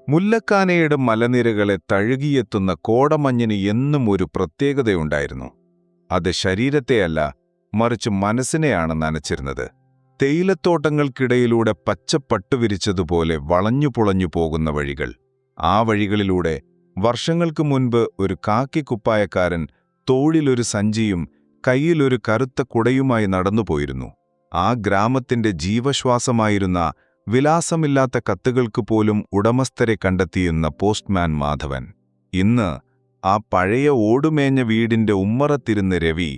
മുല്ലക്കാനയുടെ മലനിരകളെ തഴുകിയെത്തുന്ന കോടമഞ്ഞിന് എന്നും ഒരു പ്രത്യേകതയുണ്ടായിരുന്നു. അത് ശരീരത്തെയല്ല, മറിച്ച് മനസ്സിനെയാണ് നനച്ചിരുന്നത്. തേയിലത്തോട്ടങ്ങൾക്കിടയിലൂടെ പച്ചപ്പട്ടുവിരിച്ചതുപോലെ വളഞ്ഞുപുളഞ്ഞു പോകുന്ന വഴികൾ. ആ വഴികളിലൂടെ വർഷങ്ങൾക്ക് മുൻപ് ഒരു കാക്കിക്കുപ്പായക്കാരൻ തോളിലൊരു സഞ്ചിയും കൈയിലൊരു കറുത്ത കുടയുമായി നടന്നുപോയിരുന്നു. ആ ഗ്രാമത്തിന്റെ ജീവശ്വാസമായിരുന്ന വിലാസമില്ലാത്ത കത്തുകൾക്ക് പോലും ഉടമസ്ഥരെ കണ്ടെത്തിയുന്ന പോസ്റ്റ്മാൻ മാധവൻ. ഇന്ന് ആ പഴയ ഓടുമേഞ്ഞ വീടിന്റെ ഉമ്മറത്തിരുന്ന് രവി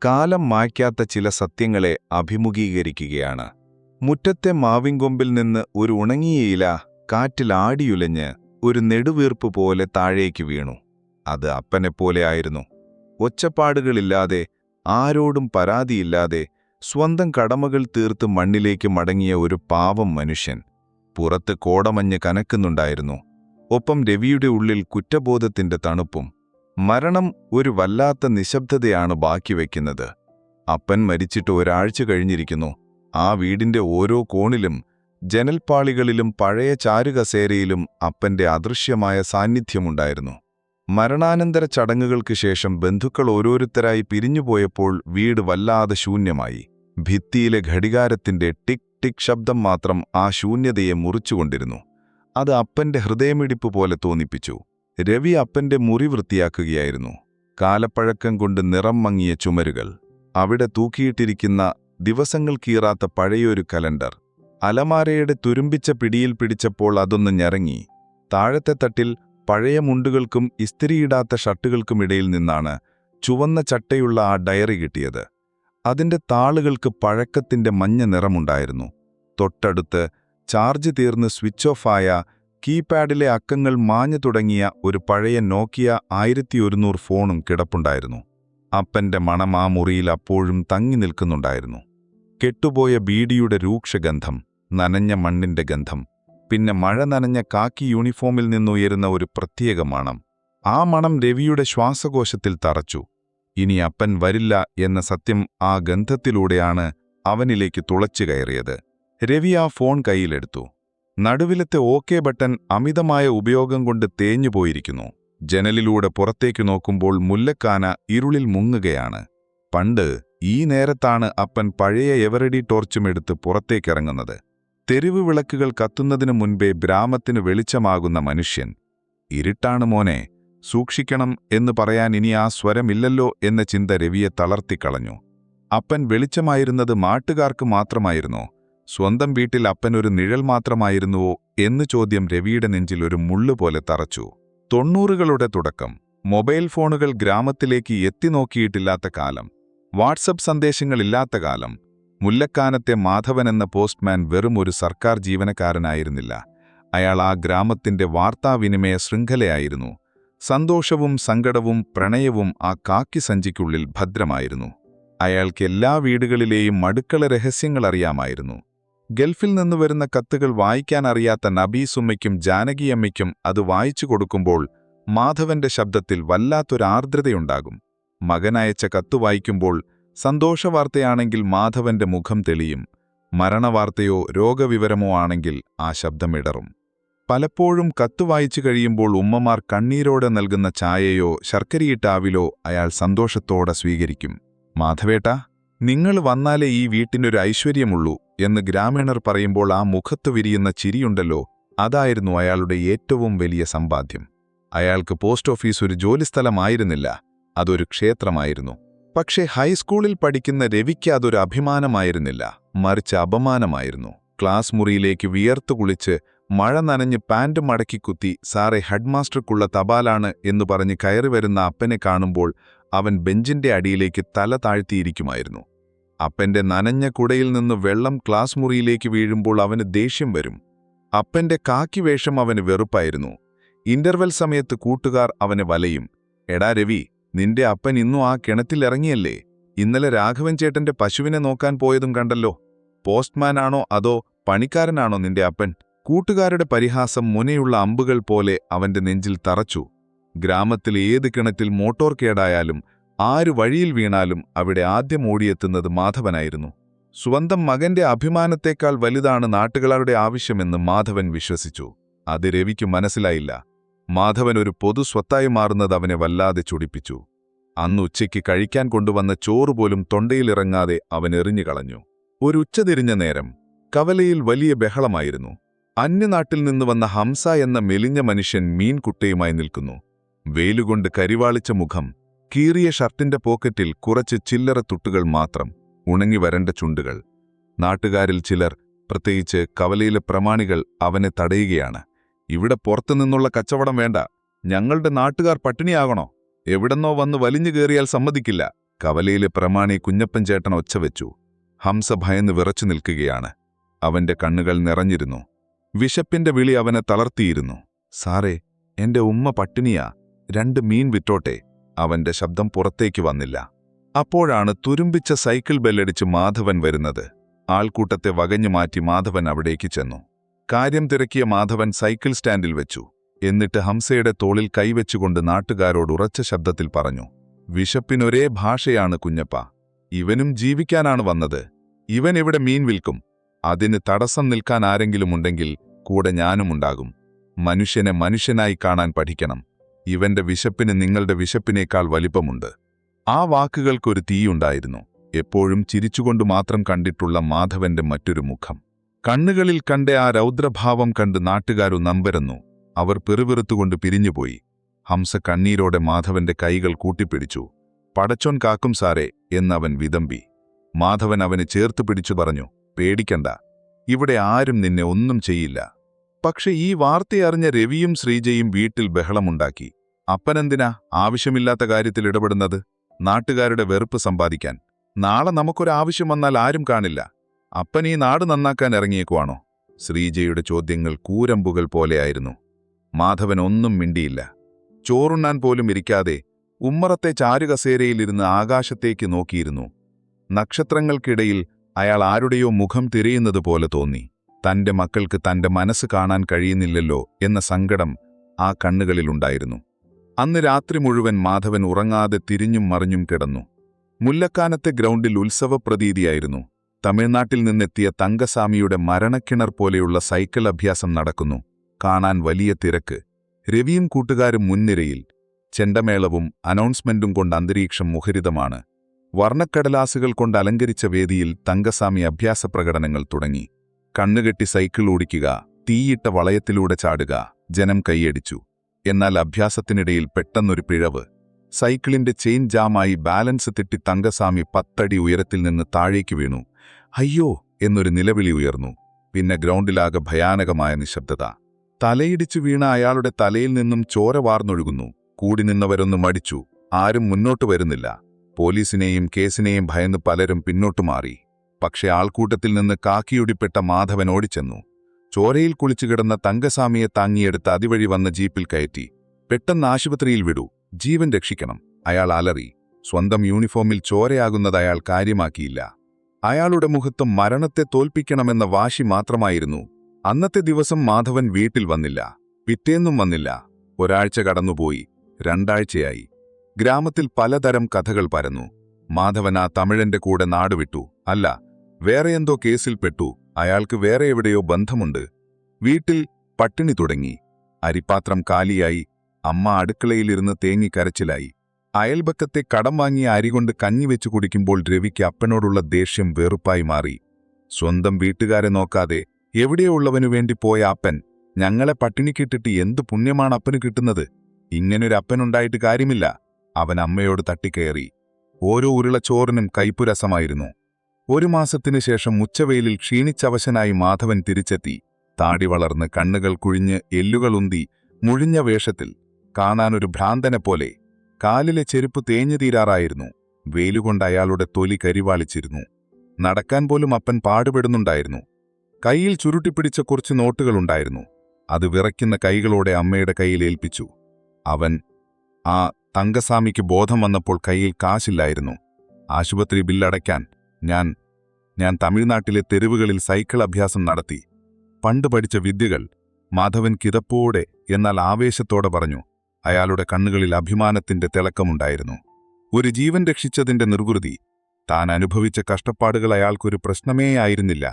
കാലം മായ്ക്കാത്ത ചില സത്യങ്ങളെ അഭിമുഖീകരിക്കുകയാണ്. മുറ്റത്തെ മാവിൻകൊമ്പിൽ നിന്ന് ഒരു ഉണങ്ങിയ ഇല കാറ്റിൽ ആടിയുലഞ്ഞ് ഒരു നെടുവീർപ്പ് പോലെ താഴേക്ക് വീണു. അത് അപ്പനെപ്പോലെ ആയിരുന്നു. ഒച്ചപ്പാടുകളില്ലാതെ, ആരോടും പരാതിയില്ലാതെ, സ്വന്തം കടമകൾ തീർത്ത് മണ്ണിലേക്ക് മടങ്ങിയ ഒരു പാവം മനുഷ്യൻ. പുറത്ത് കോടമഞ്ഞ് കനക്കുന്നുണ്ടായിരുന്നു. ഒപ്പം രവിയുടെ ഉള്ളിൽ കുറ്റബോധത്തിന്റെ തണുപ്പും. മരണം ഒരു വല്ലാത്ത നിശബ്ദതയാണ് ബാക്കിവെക്കുന്നത്. അപ്പൻ മരിച്ചിട്ട് ഒരാഴ്ച കഴിഞ്ഞിരിക്കുന്നു. ആ വീടിന്റെ ഓരോ കോണിലും, ജനൽപ്പാളികളിലും, പഴയ ചാരുകസേരയിലും അപ്പന്റെ അദൃശ്യമായ സാന്നിധ്യമുണ്ടായിരുന്നു. മരണാനന്തര ചടങ്ങുകൾക്ക് ശേഷം ബന്ധുക്കൾ ഓരോരുത്തരായി പിരിഞ്ഞുപോയപ്പോൾ വീട് വല്ലാതെ ശൂന്യമായി. ഭിത്തിയിലെ ഘടികാരത്തിന്റെ ടിക് ടിക് ശബ്ദം മാത്രം ആ ശൂന്യതയെ മുറിച്ചുകൊണ്ടിരുന്നു. അത് അപ്പന്റെ ഹൃദയമിടിപ്പ് പോലെ തോന്നിപ്പിച്ചു. രവി അപ്പന്റെ മുറി വൃത്തിയാക്കുകയായിരുന്നു. കാലപ്പഴക്കം കൊണ്ട് നിറം മങ്ങിയ ചുമരുകൾ, അവിടെ തൂക്കിയിട്ടിരിക്കുന്ന ദിവസങ്ങൾ കീറാത്ത പഴയൊരു കലണ്ടർ. അലമാരയുടെ തുരുമ്പിച്ച പിടിയിൽ പിടിച്ചപ്പോൾ അതൊന്ന് ഞരങ്ങി. താഴത്തെ തട്ടിൽ പഴയ മുണ്ടുകൾക്കും ഇസ്തിരിയിടാത്ത ഷർട്ടുകൾക്കുമിടയിൽ നിന്നാണ് ചുവന്ന ചട്ടയുള്ള ആ ഡയറി കിട്ടിയത്. അതിന്റെ താളുകൾക്ക് പഴക്കത്തിന്റെ മഞ്ഞ നിറമുണ്ടായിരുന്നു. തൊട്ടടുത്ത് ചാർജ് തീർന്ന് സ്വിച്ച് ഓഫായ കീപാഡിലെ അക്കങ്ങൾ മാഞ്ഞു തുടങ്ങിയ ഒരു പഴയ നോക്കിയ 1100 ഫോണും കിടപ്പുണ്ടായിരുന്നു. അപ്പന്റെ മണം ആ മുറിയിൽ അപ്പോഴും തങ്ങി നിൽക്കുന്നുണ്ടായിരുന്നു. കെട്ടുപോയ ബീഡിയുടെ രൂക്ഷഗന്ധം, നനഞ്ഞ മണ്ണിന്റെ ഗന്ധം, പിന്നെ മഴ നനഞ്ഞ കാക്കി യൂണിഫോമിൽ നിന്നുയരുന്ന ഒരു പ്രത്യേക മണം. ആ മണം രവിയുടെ ശ്വാസകോശത്തിൽ തറച്ചു. ഇനി അപ്പൻ വരില്ല എന്ന സത്യം ആ ഗന്ധത്തിലൂടെയാണ് അവനിലേക്ക് തുളച്ചു കയറിയത്. രവി ആ ഫോൺ കയ്യിലെടുത്തു. നടുവിലത്തെ ഓക്കെ ബട്ടൺ അമിതമായ ഉപയോഗം കൊണ്ട് തേഞ്ഞുപോയിരിക്കുന്നു. ജനലിലൂടെ പുറത്തേക്കു നോക്കുമ്പോൾ മുല്ലക്കാന ഇരുളിൽ മുങ്ങുകയാണ്. പണ്ട് ഈ നേരത്താണ് അപ്പൻ പഴയ എവറഡി ടോർച്ചുമെടുത്ത് പുറത്തേക്കിറങ്ങുന്നത്. തെരുവ് വിളക്കുകൾ കത്തുന്നതിനു മുൻപേ ഗ്രാമത്തിന് വെളിച്ചമാകുന്ന മനുഷ്യൻ. ഇരുട്ടാണ് മോനെ, സൂക്ഷിക്കണം എന്ന് പറയാൻ ഇനി ആ സ്വരമില്ലല്ലോ എന്ന ചിന്ത രവിയെ തളർത്തിക്കളഞ്ഞു. അപ്പൻ വെളിച്ചമായിരുന്നത് നാട്ടുകാർക്ക് മാത്രമായിരുന്നോ? സ്വന്തം വീട്ടിൽ അപ്പൻ ഒരു നിഴൽ മാത്രമായിരുന്നുവോ എന്ന് ചോദ്യം രവിയുടെ നെഞ്ചിൽ ഒരു മുള്ളുപോലെ തറച്ചു. 90കളുടെ തുടക്കം. മൊബൈൽ ഫോണുകൾ ഗ്രാമത്തിലേക്ക് എത്തിനോക്കിയിട്ടില്ലാത്ത കാലം. വാട്സപ്പ് സന്ദേശങ്ങളില്ലാത്ത കാലം. മുല്ലക്കാനത്തെ മാധവനെന്ന പോസ്റ്റ്മാൻ വെറും ഒരു സർക്കാർ ജീവനക്കാരനായിരുന്നില്ല. അയാൾ ആ ഗ്രാമത്തിന്റെ വാർത്താവിനിമയ ശൃംഖലയായിരുന്നു. സന്തോഷവും സങ്കടവും പ്രണയവും ആ കാക്കി സഞ്ചിക്കുള്ളിൽ ഭദ്രമായിരുന്നു. അയാൾക്ക് എല്ലാ വീടുകളിലെയും അടുക്കള രഹസ്യങ്ങൾ അറിയാമായിരുന്നു. ഗൾഫിൽ നിന്ന് വരുന്ന കത്തുകൾ വായിക്കാൻ അറിയാത്ത നബീസുമ്മയ്ക്കും ജാനകിയമ്മയ്ക്കും അത് വായിച്ചു കൊടുക്കുമ്പോൾ മാധവന്റെ ശബ്ദത്തിൽ വല്ലാത്തൊരാർദ്രതയുണ്ടാകും. മകനയച്ച കത്തു വായിക്കുമ്പോൾ സന്തോഷവാർത്തയാണെങ്കിൽ മാധവന്റെ മുഖം തെളിയും. മരണവാർത്തയോ രോഗവിവരമോ ആണെങ്കിൽ ആ ശബ്ദമിടറും. പലപ്പോഴും കത്തു വായിച്ചു കഴിയുമ്പോൾ ഉമ്മമാർ കണ്ണീരോടെ നൽകുന്ന ചായയോ ശർക്കരയിട്ട ആവിലോ അയാൾ സന്തോഷത്തോടെ സ്വീകരിക്കും. മാധവേട്ടാ, നിങ്ങൾ വന്നാലേ ഈ വീട്ടിനൊരു ഐശ്വര്യമുള്ളൂ എന്ന് ഗ്രാമീണർ പറയുമ്പോൾ ആ മുഖത്തു വിരിയുന്ന ചിരിയുണ്ടല്ലോ, അതായിരുന്നു അയാളുടെ ഏറ്റവും വലിയ സമ്പാദ്യം. അയാൾക്ക് പോസ്റ്റ് ഓഫീസ് ഒരു ജോലിസ്ഥലമായിരുന്നില്ല, അതൊരു ക്ഷേത്രമായിരുന്നു. പക്ഷേ ഹൈസ്കൂളിൽ പഠിക്കുന്ന രവിക്ക് അതൊരു അഭിമാനമായിരുന്നില്ല, മറിച്ച് അപമാനമായിരുന്നു. ക്ലാസ് മുറിയിലേക്ക് വിയർത്തു കുളിച്ച് മഴ നനഞ്ഞ് പാൻറ് മടക്കിക്കുത്തി സാറേ ഹെഡ്മാസ്റ്റർക്കുള്ള തപാലാണ് എന്നു പറഞ്ഞ് കയറി വരുന്ന അപ്പനെ കാണുമ്പോൾ അവൻ ബെഞ്ചിന്റെ അടിയിലേക്ക് തല താഴ്ത്തിയിരിക്കുമായിരുന്നു. അപ്പന്റെ നനഞ്ഞ കുടയിൽ നിന്ന് വെള്ളം ക്ലാസ് മുറിയിലേക്ക് വീഴുമ്പോൾ അവന് ദേഷ്യം വരും. അപ്പന്റെ കാക്കി വേഷം അവന് വെറുപ്പായിരുന്നു. ഇന്റർവെൽ സമയത്ത് കൂട്ടുകാർ അവനെ വലയും. എടാ രവി, നിന്റെ അപ്പൻ ഇന്നും ആ കിണറ്റിലിറങ്ങിയല്ലേ? ഇന്നലെ രാഘവൻ ചേട്ടന്റെ പശുവിനെ നോക്കാൻ പോയതും കണ്ടല്ലോ. പോസ്റ്റ്മാനാണോ അതോ പണിക്കാരനാണോ നിന്റെ അപ്പൻ? കൂട്ടുകാരുടെ പരിഹാസം മുനയുള്ള അമ്പുകൾ പോലെ അവന്റെ നെഞ്ചിൽ തറച്ചു. ഗ്രാമത്തിൽ ഏത് കിണറ്റിൽ മോട്ടോർ കേടായാലും ആര് വഴിയിൽ വീണാലും അവിടെ ആദ്യം ഓടിയെത്തുന്നത് മാധവനായിരുന്നു. സ്വന്തം മകന്റെ അഭിമാനത്തേക്കാൾ വലുതാണ് നാട്ടുകാരുടെ ആവശ്യമെന്ന് മാധവൻ വിശ്വസിച്ചു. അത് രവിക്ക് മനസ്സിലായില്ല. മാധവൻ ഒരു പൊതു സ്വത്തായി മാറുന്നത് അവനെ വല്ലാതെ ചൊടിപ്പിച്ചു. അന്ന് ഉച്ചയ്ക്ക് കഴിക്കാൻ കൊണ്ടുവന്ന ചോറുപോലും തൊണ്ടയിലിറങ്ങാതെ അവൻ എറിഞ്ഞുകളഞ്ഞു. ഒരു ഉച്ചതിരിഞ്ഞ നേരം കവലയിൽ വലിയ ബഹളമായിരുന്നു. അന്യനാട്ടിൽ നിന്ന് വന്ന ഹംസ എന്ന മെലിഞ്ഞ മനുഷ്യൻ മീൻകുട്ടയുമായി നിൽക്കുന്നു. വെയിലുകൊണ്ട് കരിവാളിച്ച മുഖം, കീറിയ ഷർട്ടിന്റെ പോക്കറ്റിൽ കുറച്ച് ചില്ലറ തുട്ടുകൾ മാത്രം, ഉണങ്ങി വരണ്ട ചുണ്ടുകൾ. നാട്ടുകാരിൽ ചിലർ, പ്രത്യേകിച്ച് കവലയിലെ പ്രമാണികൾ, അവനെ തടയുകയാണ്. ഇവിടെ പുറത്തുനിന്നുള്ള കച്ചവടം വേണ്ട, ഞങ്ങളുടെ നാട്ടുകാർ പട്ടിണിയാകണോ? എവിടെന്നോ വന്ന് വലിഞ്ഞു കയറിയാൽ സമ്മതിക്കില്ല. കവലയിലെ പ്രമാണി കുഞ്ഞപ്പൻ ചേട്ടൻ ഒച്ചവെച്ചു. ഹംസ ഭയന്ന് വിറച്ചു നിൽക്കുകയാണ്. അവന്റെ കണ്ണുകൾ നിറഞ്ഞിരുന്നു. വിശപ്പിന്റെ വിളി അവനെ തളർത്തിയിരുന്നു. സാറേ, എന്റെ ഉമ്മ പട്ടിണിയാ, 2 മീൻ വിറ്റോട്ടെ. അവന്റെ ശബ്ദം പുറത്തേക്ക് വന്നില്ല. അപ്പോഴാണ് തുരുമ്പിച്ച സൈക്കിൾ ബെല്ലടിച്ച് മാധവൻ വരുന്നത്. ആൾക്കൂട്ടത്തെ വകഞ്ഞു മാറ്റി മാധവൻ അവിടേക്ക് ചെന്നു. കാര്യം തിരക്കിയ മാധവൻ സൈക്കിൾ സ്റ്റാൻഡിൽ വെച്ചു. എന്നിട്ട് ഹംസയുടെ തോളിൽ കൈവച്ചുകൊണ്ട് നാട്ടുകാരോട് ഉറച്ച ശബ്ദത്തിൽ പറഞ്ഞു, വിശപ്പിനൊരേ ഭാഷയാണ് കുഞ്ഞപ്പ. ഇവനും ജീവിക്കാനാണ് വന്നത്. ഇവൻ ഇവിടെ മീൻ വിൽക്കും. അതിന് തടസ്സം നിൽക്കാൻ ആരെങ്കിലുമുണ്ടെങ്കിൽ കൂടെ ഞാനുമുണ്ടാകും. മനുഷ്യനെ മനുഷ്യനായി കാണാൻ പഠിക്കണം. ഇവന്റെ വിശപ്പിന് നിങ്ങളുടെ വിശപ്പിനേക്കാൾ വലിപ്പമുണ്ട്. ആ വാക്കുകൾക്കൊരു തീയുണ്ടായിരുന്നു. എപ്പോഴും ചിരിച്ചുകൊണ്ടു മാത്രം കണ്ടിട്ടുള്ള മാധവന്റെ മറ്റൊരു മുഖം. കണ്ണുകളിൽ കണ്ട ആ രൗദ്രഭാവം കണ്ട് നാട്ടുകാരു നമ്പരന്നു. അവർ പെറുപെറുത്തുകൊണ്ട് പിരിഞ്ഞുപോയി. ഹംസ കണ്ണീരോടെ മാധവന്റെ കൈകൾ കൂട്ടിപ്പിടിച്ചു. പടച്ചോൻ കാക്കും സാറേ എന്നവൻ വിതമ്പി. മാധവൻ അവനെ ചേർത്ത് പിടിച്ചു പറഞ്ഞു, പേടിക്കണ്ട, ഇവിടെ ആരും നിന്നെ ഒന്നും ചെയ്യില്ല. പക്ഷെ ഈ വാർത്തയറിഞ്ഞ രവിയും ശ്രീജയും വീട്ടിൽ ബഹളമുണ്ടാക്കി. അപ്പനെന്തിനാ ആവശ്യമില്ലാത്ത കാര്യത്തിൽ ഇടപെടുന്നത്? നാട്ടുകാരുടെ വെറുപ്പ് സമ്പാദിക്കാൻ. നാളെ നമുക്കൊരാവശ്യം വന്നാൽ ആരും കാണില്ല. അപ്പൻ ഈ നാട് നന്നാക്കാൻ ഇറങ്ങിയേക്കുവാണോ? ശ്രീജയുടെ ചോദ്യങ്ങൾ കൂരമ്പുകൾ പോലെയായിരുന്നു. മാധവൻ ഒന്നും മിണ്ടിയില്ല. ചോറുണ്ണാൻ പോലും ഇരിക്കാതെ ഉമ്മറത്തെ ചാരുകസേരയിലിരുന്ന് ആകാശത്തേക്ക് നോക്കിയിരുന്നു. നക്ഷത്രങ്ങൾക്കിടയിൽ അയാൾ ആരുടെയോ മുഖം തിരയുന്നതുപോലെ തോന്നി. തന്റെ മക്കൾക്ക് തന്റെ മനസ്സ് കാണാൻ കഴിയുന്നില്ലല്ലോ എന്ന സങ്കടം ആ കണ്ണുകളിലുണ്ടായിരുന്നു. അന്ന് രാത്രി മുഴുവൻ മാധവൻ ഉറങ്ങാതെ തിരിഞ്ഞും മറിഞ്ഞും കിടന്നു. മുല്ലക്കാനത്തെ ഗ്രൗണ്ടിൽ ഉത്സവപ്രതീതിയായിരുന്നു. തമിഴ്നാട്ടിൽ നിന്നെത്തിയ തങ്കസ്വാമിയുടെ മരണക്കിണർ പോലെയുള്ള സൈക്കിൾ അഭ്യാസം നടക്കുന്നു. കാണാൻ വലിയ തിരക്ക്. രവിയും കൂട്ടുകാരും മുൻനിരയിൽ. ചെണ്ടമേളവും അനൗൺസ്മെന്റും കൊണ്ട് അന്തരീക്ഷം മുഖരിതമാണ്. വർണ്ണക്കടലാസുകൾ കൊണ്ട് അലങ്കരിച്ച വേദിയിൽ തങ്കസ്വാമി അഭ്യാസ പ്രകടനങ്ങൾ തുടങ്ങി. കണ്ണുകെട്ടി സൈക്കിൾ ഓടിക്കുക, തീയിട്ട വളയത്തിലൂടെ ചാടുക. ജനം കൈയടിച്ചു. എന്നാൽ അഭ്യാസത്തിനിടയിൽ പെട്ടെന്നൊരു പിഴവ്. സൈക്കിളിന്റെ ചെയിൻ ജാമായി ബാലൻസ് തെറ്റി തങ്കസ്വാമി 10 അടി ഉയരത്തിൽ നിന്ന് താഴേക്ക് വീണു. അയ്യോ എന്നൊരു നിലവിളി ഉയർന്നു. പിന്നെ ഗ്രൗണ്ടിലാകെ ഭയാനകമായ നിശബ്ദത. തലയിടിച്ചു വീണ അയാളുടെ തലയിൽ നിന്നും ചോര വാർന്നൊഴുകുന്നു. കൂടി നിന്നവരൊന്ന് മടിച്ചു. ആരും മുന്നോട്ടു വരുന്നില്ല. പോലീസിനെയും കേസിനെയും ഭയന്ന് പലരും പിന്നോട്ടു മാറി. പക്ഷെ ആൾക്കൂട്ടത്തിൽ നിന്ന് കാക്കിയൊടിപ്പെട്ട മാധവൻ ഓടിച്ചെന്നു. ചോരയിൽ കുളിച്ചുകിടന്ന തങ്കസ്വാമിയെ താങ്ങിയെടുത്ത് അതുവഴി വന്ന ജീപ്പിൽ കയറ്റി. പെട്ടെന്ന് ആശുപത്രിയിൽ വിടൂ, ജീവൻ രക്ഷിക്കണം, അയാൾ അലറി. സ്വന്തം യൂണിഫോമിൽ ചോരയാകുന്നത് അയാൾ കാര്യമാക്കിയില്ല. അയാളുടെ മുഖത്ത് മരണത്തെ തോൽപ്പിക്കണമെന്ന വാശി മാത്രമായിരുന്നു. അന്നത്തെ ദിവസം മാധവൻ വീട്ടിൽ വന്നില്ല. പിറ്റേന്നും വന്നില്ല. ഒരാഴ്ച കടന്നുപോയി. 2 ആഴ്ചയായി. ഗ്രാമത്തിൽ പലതരം കഥകൾ പരന്നു. മാധവൻ ആ തമിഴന്റെ കൂടെ നാടുവിട്ടു. അല്ല, വേറെ എന്തോ കേസിൽപ്പെട്ടു. അയാൾക്ക് വേറെ എവിടെയോ ബന്ധമുണ്ട്. വീട്ടിൽ പട്ടിണി തുടങ്ങി. അരിപ്പാത്രം കാലിയായി. അമ്മ അടുക്കളയിലിരുന്ന് തേങ്ങിക്കരച്ചിലായി. അയൽപക്കത്തെ കടം വാങ്ങിയ അരികൊണ്ട് കഞ്ഞിവെച്ചു കുടിക്കുമ്പോൾ രവിക്ക് അപ്പനോടുള്ള ദേഷ്യം വെറുപ്പായി മാറി. സ്വന്തം വീട്ടുകാരെ നോക്കാതെ എവിടെയോ ഉള്ളവനു വേണ്ടി പോയ അപ്പൻ, ഞങ്ങളെ പട്ടിണിക്കിട്ടിട്ട് എന്തു പുണ്യമാണ് അപ്പന് കിട്ടുന്നത്? ഇങ്ങനൊരു അപ്പനുണ്ടായിട്ട് കാര്യമില്ല. അവൻ അമ്മയോട് തട്ടിക്കയറി. ഓരോ ഉരുള ചോറിനും കയ്പുരസമായിരുന്നു. 1 മാസത്തിനു ശേഷം ഉച്ചവെയിലിൽ ക്ഷീണിച്ചവശനായി മാധവൻ തിരിച്ചെത്തി. താടി വളർന്ന് കണ്ണുകൾ കുഴിഞ്ഞ് എല്ലുകളുന്തി മുഴിഞ്ഞ വേഷത്തിൽ, കാണാനൊരു ഭ്രാന്തനെപ്പോലെ. കാലിലെ ചെരുപ്പ് തേഞ്ഞു തീരാറായിരുന്നു. വെയിലുകൊണ്ട് അയാളുടെ തൊലി കരിവാളിച്ചിരുന്നു. നടക്കാൻ പോലും അപ്പൻ പാടുപെടുന്നുണ്ടായിരുന്നു. കൈയിൽ ചുരുട്ടിപ്പിടിച്ച കുറച്ച് നോട്ടുകളുണ്ടായിരുന്നു. അത് വിറയ്ക്കുന്ന കൈകളോടെ അമ്മയുടെ കയ്യിൽ ഏൽപ്പിച്ചു. അവൻ തങ്കസ്വാമിക്ക് ബോധം വന്നപ്പോൾ കയ്യിൽ കാശില്ലായിരുന്നു. ആശുപത്രി ബില്ലടയ്ക്കാൻ ഞാൻ തമിഴ്നാട്ടിലെ തെരുവുകളിൽ സൈക്കിൾ അഭ്യാസം നടത്തി. പണ്ട് പഠിച്ച വിദ്യകൾ. മാധവൻ കിതപ്പോടെ എന്നാൽ ആവേശത്തോടെ പറഞ്ഞു. അയാളുടെ കണ്ണുകളിൽ അഭിമാനത്തിന്റെ തിളക്കമുണ്ടായിരുന്നു. ഒരു ജീവൻ രക്ഷിച്ചതിന്റെ നിർവൃതി. താൻ അനുഭവിച്ച കഷ്ടപ്പാടുകൾ അയാൾക്കൊരു പ്രശ്നമേ ആയിരുന്നില്ല.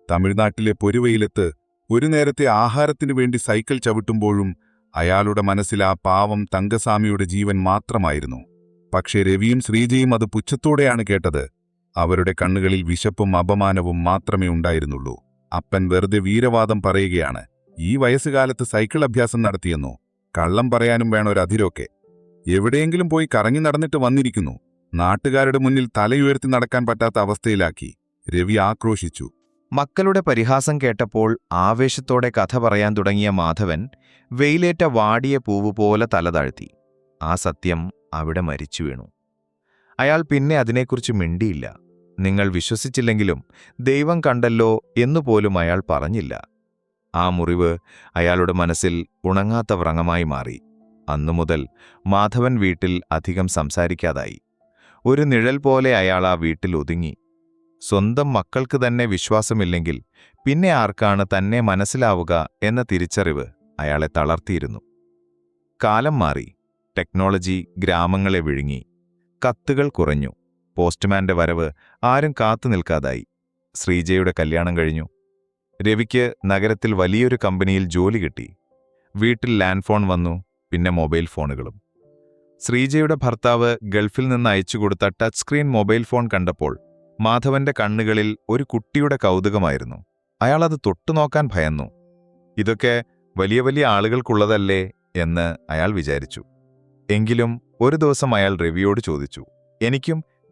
തമിഴ്നാട്ടിലെ പൊരുവയിലത്ത് ഒരു നേരത്തെ ആഹാരത്തിനു വേണ്ടി സൈക്കിൾ ചവിട്ടുമ്പോഴും അയാളുടെ മനസ്സിൽ ആ പാവം തങ്കസ്വാമിയുടെ ജീവൻ മാത്രമായിരുന്നു. പക്ഷേ രവിയും ശ്രീജയും അത് പുച്ഛത്തോടെയാണ് കേട്ടത്. അവരുടെ കണ്ണുകളിൽ വിശപ്പും അപമാനവും മാത്രമേ ഉണ്ടായിരുന്നുള്ളൂ. അപ്പൻ വെറുതെ വീരവാദം പറയുകയാണ്. ഈ വയസ്സുകാലത്ത് സൈക്കിൾ അഭ്യാസം നടത്തിയെന്നോ? കള്ളം പറയാനും വേണൊരതിരൊക്കെ. എവിടെയെങ്കിലും പോയി കറങ്ങി നടന്നിട്ട് വന്നിരിക്കുന്നു. നാട്ടുകാരുടെ മുന്നിൽ തലയുയർത്തി നടക്കാൻ പറ്റാത്ത അവസ്ഥയിലാക്കി. രവി ആക്രോശിച്ചു. മക്കളുടെ പരിഹാസം കേട്ടപ്പോൾ ആവേശത്തോടെ കഥ പറയാൻ തുടങ്ങിയ മാധവൻ വെയിലേറ്റ വാടിയ പൂവ് പോലെ തലതാഴ്ത്തി. ആ സത്യം അവിടെ മരിച്ചു വീണു. അയാൾ പിന്നെ അതിനെക്കുറിച്ച് മിണ്ടിയില്ല. നിങ്ങൾ വിശ്വസിച്ചില്ലെങ്കിലും ദൈവം കണ്ടല്ലോ എന്നുപോലും അയാൾ പറഞ്ഞില്ല. ആ മുറിവ് അയാളുടെ മനസ്സിൽ ഉണങ്ങാത്ത വ്രണമായി മാറി. അന്നുമുതൽ മാധവൻ വീട്ടിൽ അധികം സംസാരിക്കാതായി. ഒരു നിഴൽ പോലെ അയാൾ ആ വീട്ടിൽ ഒതുങ്ങി. സ്വന്തം മക്കൾക്ക് തന്നെ വിശ്വാസമില്ലെങ്കിൽ പിന്നെ ആർക്കാണ് തന്നെ മനസ്സിലാവുക എന്ന തിരിച്ചറിവ് അയാളെ തളർത്തിയിരുന്നു. കാലം മാറി. ടെക്നോളജി ഗ്രാമങ്ങളെ വിഴുങ്ങി. കത്തുകൾ കുറഞ്ഞു. പോസ്റ്റ്മാന്റെ വരവ് ആരും കാത്തു നിൽക്കാതായി. ശ്രീജയുടെ കല്യാണം കഴിഞ്ഞു. രവിക്ക് നഗരത്തിൽ വലിയൊരു കമ്പനിയിൽ ജോലി കിട്ടി. വീട്ടിൽ ലാൻഡ് ഫോൺ വന്നു, പിന്നെ മൊബൈൽ ഫോണുകളും. ശ്രീജയുടെ ഭർത്താവ് ഗൾഫിൽ നിന്ന് അയച്ചുകൊടുത്ത ടച്ച് സ്ക്രീൻ മൊബൈൽ ഫോൺ കണ്ടപ്പോൾ മാധവന്റെ കണ്ണുകളിൽ ഒരു കുട്ടിയുടെ കൗതുകമായിരുന്നു. അയാളത് തൊട്ടുനോക്കാൻ ഭയന്നു. ഇതൊക്കെ വലിയ വലിയ ആളുകൾക്കുള്ളതല്ലേ എന്ന് അയാൾ വിചാരിച്ചു. എങ്കിലും ഒരു ദിവസം അയാൾ രവിയോട് ചോദിച്ചു,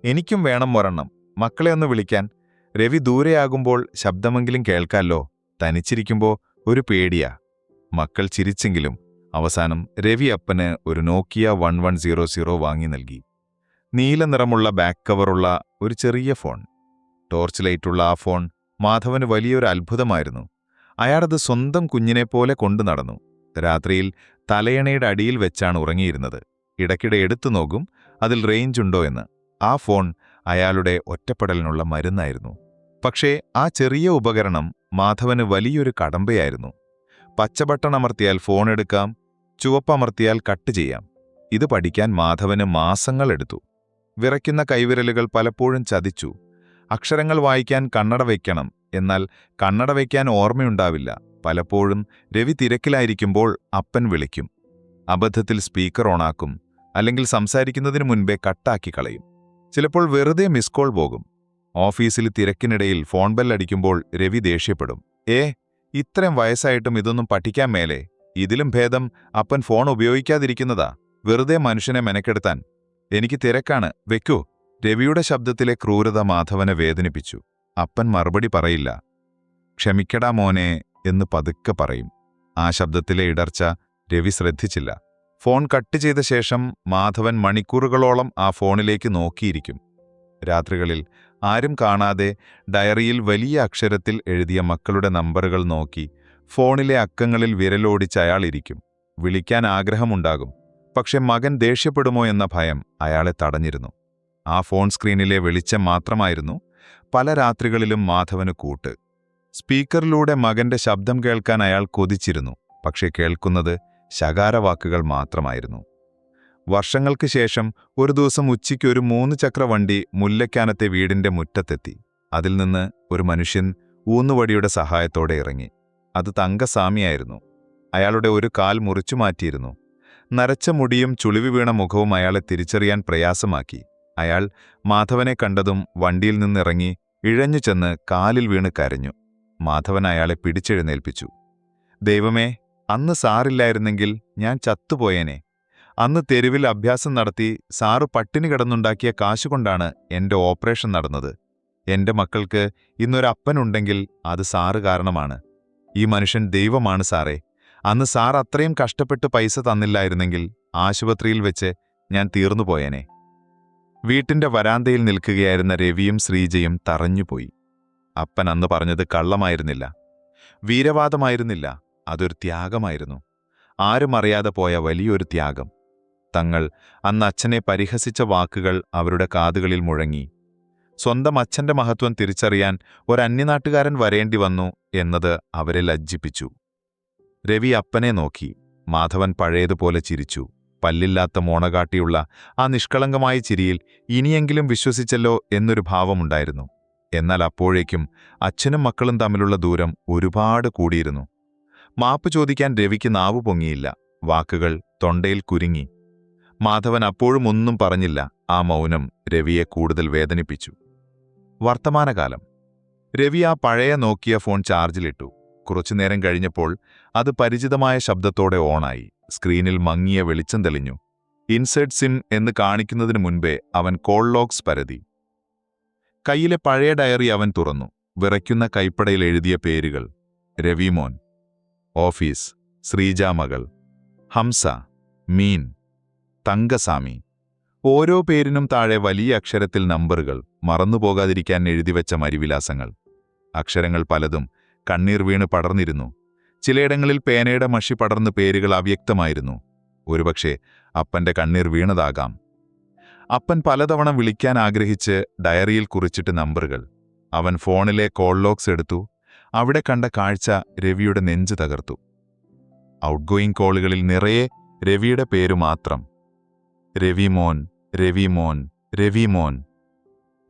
എനിക്കും വേണം ഒരെണ്ണം, മക്കളെ ഒന്ന് വിളിക്കാൻ. രവി ദൂരെയാകുമ്പോൾ ശബ്ദമെങ്കിലും കേൾക്കാമല്ലോ, തനിച്ചിരിക്കുമ്പോൾ ഒരു പേടിയാ. മക്കൾ ചിരിച്ചെങ്കിലും അവസാനം രവി അപ്പന് ഒരു നോക്കിയ 1100 വാങ്ങി നൽകി. നീല നിറമുള്ള ബാക്ക് കവറുള്ള ഒരു ചെറിയ ഫോൺ. ടോർച്ച് ലൈറ്റുള്ള ആ ഫോൺ മാധവന് വലിയൊരു അത്ഭുതമായിരുന്നു. അയാളത് സ്വന്തം കുഞ്ഞിനെപ്പോലെ കൊണ്ടു നടന്നു. രാത്രിയിൽ തലയണയുടെ അടിയിൽ വെച്ചാണ് ഉറങ്ങിയിരുന്നത്. ഇടയ്ക്കിടെ എടുത്തു നോക്കും അതിൽ റേഞ്ച് ഉണ്ടോ എന്ന്. ആ ഫോൺ അയാളുടെ ഒറ്റപ്പെടലിനുള്ള മരുന്നായിരുന്നു. പക്ഷേ ആ ചെറിയ ഉപകരണം മാധവന് വലിയൊരു കടമ്പയായിരുന്നു. പച്ച ബട്ടൺ അമർത്തിയാൽ ഫോൺ എടുക്കാം, ചുവപ്പമർത്തിയാൽ കട്ട് ചെയ്യാം. ഇത് പഠിക്കാൻ മാധവന് മാസങ്ങളെടുത്തു. വിറയ്ക്കുന്ന കൈവിരലുകൾ പലപ്പോഴും ചതിച്ചു. അക്ഷരങ്ങൾ വായിക്കാൻ കണ്ണട വയ്ക്കണം, എന്നാൽ കണ്ണട വയ്ക്കാൻ ഓർമ്മയുണ്ടാവില്ല. പലപ്പോഴും രവി തിരക്കിലായിരിക്കുമ്പോൾ അപ്പൻ വിളിക്കും. അബദ്ധത്തിൽ സ്പീക്കർ ഓണാക്കും, അല്ലെങ്കിൽ സംസാരിക്കുന്നതിനു മുൻപേ കട്ടാക്കി കളയും. ചിലപ്പോൾ വെറുതെ മിസ് കോൾ പോകും. ഓഫീസിൽ തിരക്കിനിടയിൽ ഫോൺ ബെല്ലടിക്കുമ്പോൾ രവി ദേഷ്യപ്പെടും. ഇത്രയും വയസ്സായിട്ടും ഇതൊന്നും പഠിക്കാൻ മേലേ? ഇതിലും ഭേദം അപ്പൻ ഫോൺ ഉപയോഗിക്കാതിരിക്കുന്നതാ, വെറുതെ മനുഷ്യനെ മെനക്കെടുത്താൻ. എനിക്ക് തിരക്കാണ്, വെക്കൂ. രവിയുടെ ശബ്ദത്തിലെ ക്രൂരത മാധവനെ വേദനിപ്പിച്ചു. അപ്പൻ മറുപടി പറയില്ല. ക്ഷമിക്കടാ മോനെ എന്ന് പതുക്കെ പറയും. ആ ശബ്ദത്തിലെ ഇടർച്ച രവി ശ്രദ്ധിച്ചില്ല. ഫോൺ കട്ട് ചെയ്ത ശേഷം മാധവൻ മണിക്കൂറുകളോളം ആ ഫോണിലേക്ക് നോക്കിയിരിക്കും. രാത്രികളിൽ ആരും കാണാതെ ഡയറിയിൽ വലിയ അക്ഷരത്തിൽ എഴുതിയ മക്കളുടെ നമ്പറുകൾ നോക്കി ഫോണിലെ അക്കങ്ങളിൽ വിരലോടിച്ച് അയാളിരിക്കും. വിളിക്കാൻ ആഗ്രഹമുണ്ടാകും, പക്ഷെ മകൻ ദേഷ്യപ്പെടുമോ എന്ന ഭയം അയാളെ തടഞ്ഞിരുന്നു. ആ ഫോൺ സ്ക്രീനിലെ വെളിച്ചം മാത്രമായിരുന്നു പല രാത്രികളിലും മാധവന് കൂട്ട്. സ്പീക്കറിലൂടെ മകന്റെ ശബ്ദം കേൾക്കാൻ അയാൾ കൊതിച്ചിരുന്നു, പക്ഷെ കേൾക്കുന്നത് ശകാരവാക്കുകൾ മാത്രമായിരുന്നു. വർഷങ്ങൾക്ക് ശേഷം ഒരു ദിവസം ഉച്ചയ്ക്ക് ഒരു 3 ചക്ര വണ്ടി മുല്ലക്കാനത്തെ വീടിന്റെ മുറ്റത്തെത്തി. അതിൽ നിന്ന് ഒരു മനുഷ്യൻ ഊന്നുവടിയുടെ സഹായത്തോടെ ഇറങ്ങി. അത് തങ്കസ്വാമിയായിരുന്നു. അയാളുടെ ഒരു കാൽ മുറിച്ചു മാറ്റിയിരുന്നു. നരച്ച മുടിയും ചുളിവി വീണ മുഖവും അയാളെ തിരിച്ചറിയാൻ പ്രയാസമാക്കി. അയാൾ മാധവനെ കണ്ടതും വണ്ടിയിൽ നിന്നിറങ്ങി ഇഴഞ്ഞു ചെന്ന് കാലിൽ വീണ് കരഞ്ഞു. മാധവൻ അയാളെ പിടിച്ചെഴുന്നേൽപ്പിച്ചു. ദൈവമേ, അന്ന് സാറില്ലായിരുന്നെങ്കിൽ ഞാൻ ചത്തുപോയേനെ. അന്ന് തെരുവിൽ അഭ്യാസം നടത്തി സാറ് പട്ടിണി കിടന്നുണ്ടാക്കിയ കാശുകൊണ്ടാണ് എന്റെ ഓപ്പറേഷൻ നടന്നത്. എന്റെ മക്കൾക്ക് ഇന്നൊരപ്പനുണ്ടെങ്കിൽ അത് സാറ് കാരണമാണ്. ഈ മനുഷ്യൻ ദൈവമാണ് സാറേ. അന്ന് സാർ അത്രയും കഷ്ടപ്പെട്ട് പൈസ തന്നില്ലായിരുന്നെങ്കിൽ ആശുപത്രിയിൽ വെച്ച് ഞാൻ തീർന്നുപോയേനെ. വീട്ടിന്റെ വരാന്തയിൽ നിൽക്കുകയായിരുന്ന രവിയും ശ്രീജയും തറഞ്ഞുപോയി. അപ്പൻ അന്ന് പറഞ്ഞത് കള്ളമായിരുന്നില്ല, വീരവാദമായിരുന്നില്ല, അതൊരു ത്യാഗമായിരുന്നു. ആരും അറിയാതെ പോയ വലിയൊരു ത്യാഗം. തങ്ങൾ അന്ന് അച്ഛനെ പരിഹസിച്ച വാക്കുകൾ അവരുടെ കാതുകളിൽ മുഴങ്ങി. സ്വന്തം അച്ഛന്റെ മഹത്വം തിരിച്ചറിയാൻ ഒരന്യനാട്ടുകാരൻ വരേണ്ടി വന്നു എന്നത് അവരെ ലജ്ജിപ്പിച്ചു. രവി അപ്പനെ നോക്കി. മാധവൻ പഴയതുപോലെ ചിരിച്ചു. പല്ലില്ലാത്ത മോണകാട്ടിയുള്ള ആ നിഷ്കളങ്കമായ ചിരിയിൽ ഇനിയെങ്കിലും വിശ്വസിച്ചല്ലോ എന്നൊരു ഭാവമുണ്ടായിരുന്നു. എന്നാൽ അപ്പോഴേക്കും അച്ഛനും മക്കളും തമ്മിലുള്ള ദൂരം ഒരുപാട് കൂടിയിരുന്നു. മാപ്പ് ചോദിക്കാൻ രവിക്ക് നാവു പൊങ്ങിയില്ല. വാക്കുകൾ തൊണ്ടയിൽ കുരുങ്ങി. മാധവൻ അപ്പോഴും ഒന്നും പറഞ്ഞില്ല. ആ മൗനം രവിയെ കൂടുതൽ വേദനിപ്പിച്ചു. വർത്തമാനകാലം. രവി ആ പഴയ നോക്കിയ ഫോൺ ചാർജിലിട്ടു. കുറച്ചുനേരം കഴിഞ്ഞപ്പോൾ അത് പരിചിതമായ ശബ്ദത്തോടെ ഓണായി. സ്ക്രീനിൽ മങ്ങിയ വെളിച്ചം തെളിഞ്ഞു. ഇൻസേർട്ട് സിം എന്ന് കാണിക്കുന്നതിനു മുൻപേ അവൻ കോൾ ലോഗ്സ് പരതി. കയ്യിലെ പഴയ ഡയറി അവൻ തുറന്നു. വിറയ്ക്കുന്ന കൈപ്പടയിൽ എഴുതിയ പേരുകൾ: രവിമോൻ, ഓഫീസ്, ശ്രീജ മകൾ, ഹംസ, മീൻ, തങ്കസാമി. ഓരോ പേരിനും താഴെ വലിയ അക്ഷരത്തിൽ നമ്പറുകൾ, മറന്നുപോകാതിരിക്കാൻ എഴുതിവെച്ച മരിവിലാസങ്ങൾ. അക്ഷരങ്ങൾ പലതും കണ്ണീർ വീണ് പടർന്നിരുന്നു. ചിലയിടങ്ങളിൽ പേനയുടെ മഷി പടർന്ന് പേരുകൾ അവ്യക്തമായിരുന്നു. ഒരുപക്ഷെ അപ്പന്റെ കണ്ണീർ വീണതാകാം. അപ്പൻ പലതവണ വിളിക്കാൻ ആഗ്രഹിച്ച് ഡയറിയിൽ കുറിച്ചിട്ട് നമ്പറുകൾ. അവൻ ഫോണിലെ കോൾ ലോഗ്സ് എടുത്തു. അവിടെ കണ്ട കാഴ്ച രവിയുടെ നെഞ്ച് തകർത്തു. ഔട്ട്ഗോയിങ് കോളുകളിൽ നിറയെ രവിയുടെ പേരു മാത്രം. രവിമോൻ, രവിമോൻ, രവിമോൻ.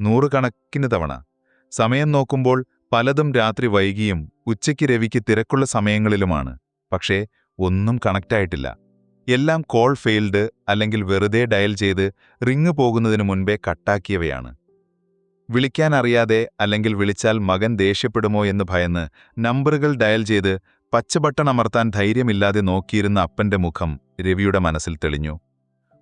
നൂറുകണക്കിന് തവണ. സമയം നോക്കുമ്പോൾ പലതും രാത്രി വൈകിയും ഉച്ചയ്ക്ക് രവിക്ക് തിരക്കുള്ള സമയങ്ങളിലുമാണ്. പക്ഷേ ഒന്നും കണക്റ്റായിട്ടില്ല. എല്ലാം കോൾ ഫെയിൽഡ് അല്ലെങ്കിൽ വെറുതെ ഡയൽ ചെയ്ത് റിങ് പോകുന്നതിനു മുൻപേ കട്ടാക്കിയവയാണ്. വിളിക്കാൻ അറിയാതെ അല്ലെങ്കിൽ വിളിച്ചാൽ മകൻ ദേഷ്യപ്പെടുമോ എന്ന് ഭയന്ന് നമ്പറുകൾ ഡയൽ ചെയ്ത് പച്ച ബട്ടൺ അമർത്താൻ ധൈര്യമില്ലാതെ നോക്കിയിരുന്ന അപ്പന്റെ മുഖം രവിയുടെ മനസ്സിൽ തെളിഞ്ഞു.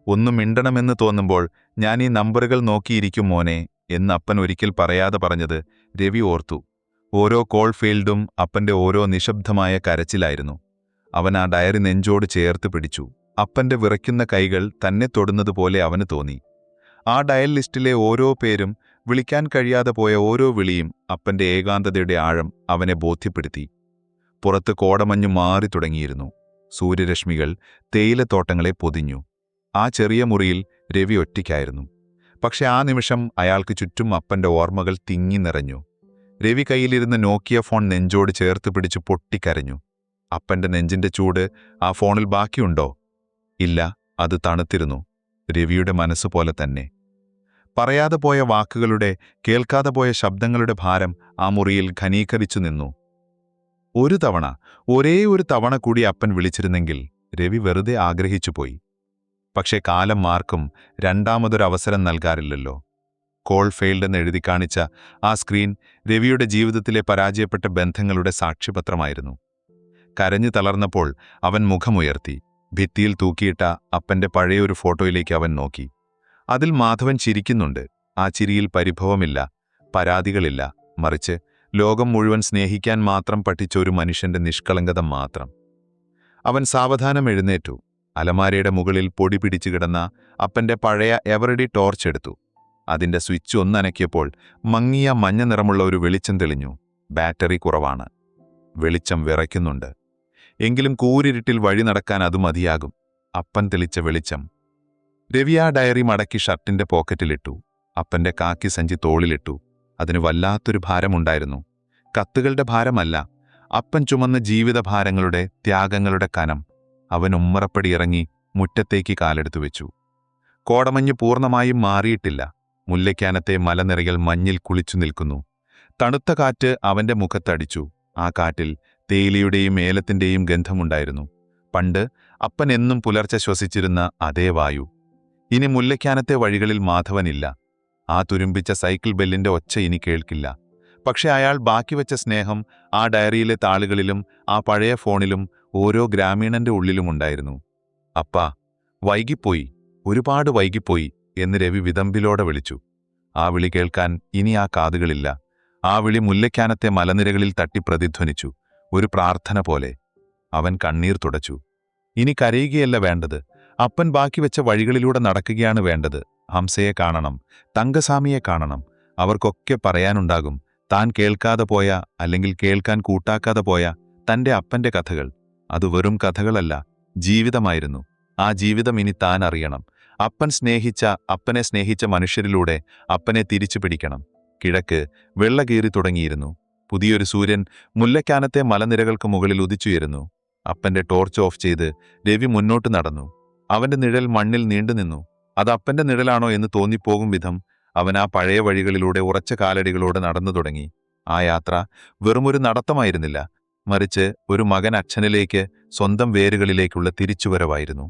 ഒന്നും മിണ്ടണമെന്ന് തോന്നുമ്പോൾ ഞാൻ ഈ നമ്പറുകൾ നോക്കിയിരിക്കും മോനെ എന്ന് അപ്പൻ ഒരിക്കൽ പറയാതെ പറഞ്ഞത് രവി ഓർത്തു. ഓരോ കോൾ ഫീൽഡും അപ്പന്റെ ഓരോ നിശബ്ദമായ കരച്ചിലായിരുന്നു. അവൻ ആ ഡയറി നെഞ്ചോട് ചേർത്ത് പിടിച്ചു. അപ്പന്റെ വിറയ്ക്കുന്ന കൈകൾ തന്നെ തൊടുന്നതുപോലെ അവന് തോന്നി. ആ ഡയൽ ലിസ്റ്റിലെ ഓരോ പേരും, വിളിക്കാൻ കഴിയാതെ പോയ ഓരോ വിളിയും അപ്പന്റെ ഏകാന്തതയുടെ ആഴം അവനെ ബോധ്യപ്പെടുത്തി. പുറത്ത് കോടമഞ്ഞു മാറി തുടങ്ങിയിരുന്നു. സൂര്യരശ്മികൾ തേയിലത്തോട്ടങ്ങളെ പൊതിഞ്ഞു. ആ ചെറിയ മുറിയിൽ രവി ഒറ്റയ്ക്കായിരുന്നു. പക്ഷെ ആ നിമിഷം അയാൾക്ക് ചുറ്റും അപ്പന്റെ ഓർമ്മകൾ തിങ്ങി നിറഞ്ഞു. രവി കയ്യിലിരുന്ന് നോക്കിയ ഫോൺ നെഞ്ചോട് ചേർത്ത് പിടിച്ചു പൊട്ടിക്കരഞ്ഞു. അപ്പന്റെ നെഞ്ചിന്റെ ചൂട് ആ ഫോണിൽ ബാക്കിയുണ്ടോ? ഇല്ല, അത് തണുത്തിരുന്നു. രവിയുടെ മനസ്സുപോലെ തന്നെ. പറയാതെ പോയ വാക്കുകളുടെ, കേൾക്കാതെ പോയ ശബ്ദങ്ങളുടെ ഭാരം ആ മുറിയിൽ ഘനീകരിച്ചു നിന്നു. ഒരു തവണ, ഒരേ ഒരു തവണ കൂടി അപ്പൻ വിളിച്ചിരുന്നെങ്കിൽ രവി വെറുതെ ആഗ്രഹിച്ചുപോയി. പക്ഷേ കാലം ആർക്കും രണ്ടാമതൊരവസരം നൽകാറില്ലല്ലോ. കോൾ ഫെയിൽഡ് എന്ന് എഴുതി കാണിച്ച ആ സ്ക്രീൻ രവിയുടെ ജീവിതത്തിലെ പരാജയപ്പെട്ട ബന്ധങ്ങളുടെ സാക്ഷ്യപത്രമായിരുന്നു. കരഞ്ഞു തളർന്നപ്പോൾ അവൻ മുഖമുയർത്തി. ഭിത്തിയിൽ തൂക്കിയിട്ട അപ്പന്റെ പഴയൊരു ഫോട്ടോയിലേക്ക് അവൻ നോക്കി. അതിൽ മാധവൻ ചിരിക്കുന്നുണ്ട്. ആ ചിരിയിൽ പരിഭവമില്ല, പരാതികളില്ല, മറിച്ച് ലോകം മുഴുവൻ സ്നേഹിക്കാൻ മാത്രം പഠിച്ച ഒരു മനുഷ്യന്റെ നിഷ്കളങ്കത മാത്രം. അവൻ സാവധാനം എഴുന്നേറ്റു. അലമാരയുടെ മുകളിൽ പൊടി പിടിച്ചു കിടന്ന അപ്പന്റെ പഴയ എവറിഡി ടോർച്ച് എടുത്തു. അതിന്റെ സ്വിച്ച് ഒന്നനക്കിയപ്പോൾ മങ്ങിയ മഞ്ഞ നിറമുള്ള ഒരു വെളിച്ചം തെളിഞ്ഞു. ബാറ്ററി കുറവാണ്. വെളിച്ചം വിറയ്ക്കുന്നുണ്ട്. എങ്കിലും കൂരിരുട്ടിൽ വഴി നടക്കാൻ അത് മതിയാകും. അപ്പൻ തെളിച്ച വെളിച്ചം. രവി ആ ഡയറി മടക്കി ഷർട്ടിന്റെ പോക്കറ്റിലിട്ടു. അപ്പന്റെ കാക്കി സഞ്ചി തോളിലിട്ടു. അതിന് വല്ലാത്തൊരു ഭാരമുണ്ടായിരുന്നു. കത്തുകളുടെ ഭാരമല്ല, അപ്പൻ ചുമന്ന ജീവിതഭാരങ്ങളുടെ, ത്യാഗങ്ങളുടെ കനം. അവൻ ഉമ്മറപ്പടി ഇറങ്ങി മുറ്റത്തേക്ക് കാലെടുത്തു വെച്ചു. കോടമഞ്ഞ് പൂർണ്ണമായും മാറിയിട്ടില്ല. മുല്ലയ്ക്കാനത്തെ മലനിരകൾ മഞ്ഞിൽ കുളിച്ചു നിൽക്കുന്നു. തണുത്ത കാറ്റ് അവന്റെ മുഖത്തടിച്ചു. ആ കാറ്റിൽ തേയിലയുടെയും ഏലത്തിന്റെയും ഗന്ധമുണ്ടായിരുന്നു. പണ്ട് അപ്പൻ എന്നും പുലർച്ചെ ശ്വസിച്ചിരുന്ന അതേ വായു. ഇനി മുല്ലയ്ക്കാനത്തെ വഴികളിൽ മാധവനില്ല. ആ തുരുമ്പിച്ച സൈക്കിൾ ബെല്ലിന്റെ ഒച്ച ഇനി കേൾക്കില്ല. പക്ഷെ അയാൾ ബാക്കിവെച്ച സ്നേഹം ആ ഡയറിയിലെ താളുകളിലും ആ പഴയ ഫോണിലും ഓരോ ഗ്രാമീണന്റെ ഉള്ളിലുമുണ്ടായിരുന്നു. അപ്പാ, വൈകിപ്പോയി, ഒരുപാട് വൈകിപ്പോയി എന്ന് രവി വിതമ്പിലോടെ വിളിച്ചു. ആ വിളി കേൾക്കാൻ ഇനി ആ കാതുകളില്ല. ആ വിളി മുല്ലയ്ക്കാനത്തെ മലനിരകളിൽ തട്ടി പ്രതിധ്വനിച്ചു, ഒരു പ്രാർത്ഥന പോലെ. അവൻ കണ്ണീർ തുടച്ചു. ഇനി കരയുകയല്ല വേണ്ടത്. അപ്പൻ ബാക്കിവെച്ച വഴികളിലൂടെ നടക്കുകയാണ് വേണ്ടത്. ഹംസയെ കാണണം, തങ്കസാമിയെ കാണണം. അവർക്കൊക്കെ പറയാനുണ്ടാകും താൻ കേൾക്കാതെ പോയ, അല്ലെങ്കിൽ കേൾക്കാൻ കൂട്ടാക്കാതെ പോയ തന്റെ അപ്പന്റെ കഥകൾ. അത് വെറും കഥകളല്ല, ജീവിതമായിരുന്നു. ആ ജീവിതം ഇനി താൻ അറിയണം. അപ്പനെ സ്നേഹിച്ച മനുഷ്യരിലൂടെ അപ്പനെ തിരിച്ചു പിടിക്കണം. കിഴക്ക് വെള്ളകീറി തുടങ്ങിയിരുന്നു. പുതിയൊരു സൂര്യൻ മുല്ലയ്ക്കാനത്തെ മലനിരകൾക്ക് മുകളിൽ ഉദിച്ചുയരുന്നു. അപ്പന്റെ ടോർച്ച് ഓഫ് ചെയ്ത് രവി മുന്നോട്ട് നടന്നു. അവന്റെ നിഴൽ മണ്ണിൽ നീണ്ടുനിന്നു. അത് അപ്പന്റെ നിഴലാണോ എന്ന് തോന്നിപ്പോകും വിധം അവൻ ആ പഴയ വഴികളിലൂടെ ഉറച്ച കാലടികളോടെ നടന്നു തുടങ്ങി. ആ യാത്ര വെറുമൊരു നടത്തമായിരുന്നില്ല, മറിച്ച് ഒരു മകൻ അച്ഛനിലേക്ക്, സ്വന്തം വേരുകളിലേക്കുള്ള തിരിച്ചുവരവായിരുന്നു.